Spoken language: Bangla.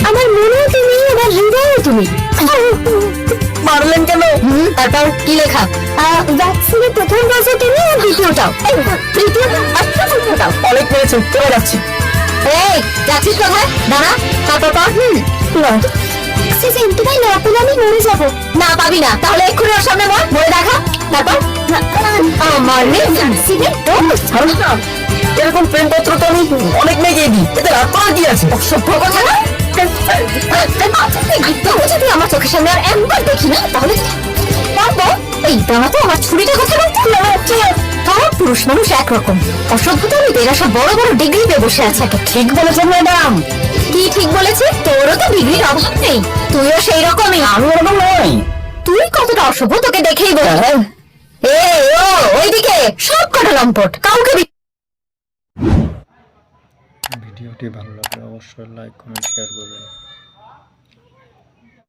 আমার মনেও তুমি, আবার হৃদয়ও তুমি। মারলেন কেন? তারপর কি লেখা? ভ্যাকসিনের প্রথম ডোজে তুমি, আর দ্বিতীয়টাও, তৃতীয়টাও, আর চতুর্থটাও। অনেক মেরেছে, চলে যাচ্ছি। এই যাচ্ছিস কোথায়? দাঁড়া, তারপর তোমায় না পেলে আমি মরে যাবো। না পাবি না, তাহলে এক্ষুনি ওর সামনে মরে দেখা। তারপর আমার এরকম প্রেমপত্র তো আমি অনেক মেয়েকে দিই, এতে রাত করার কি আছে? অসভ্য কথা না। যদি আমার চোখের সামনে আর একবার দেখি না, তাহলে পারবো। এই দাঁড়া তো, আমার ছুরিটা কথা বলতে সব পুরুষ মানুষ একরকম। অসভ্যতা আমি, এরা সব বড় বড় ডিগ্রি পেয়ে বসে আছে। ঠিক বলেছেন ম্যাডাম। কি ঠিক বলেছি? তোরও তো ডিগ্রির অভাব নেই, তুইও সেই রকমই। আমি ওরকম নই। তুই কতটা অসভ্য তোকে দেখেই বল। ওইদিকে সব কটা লম্পট, কাউকে ভিডিওটি ভালো লাগলে অবশ্যই লাইক কমেন্ট শেয়ার করবেন।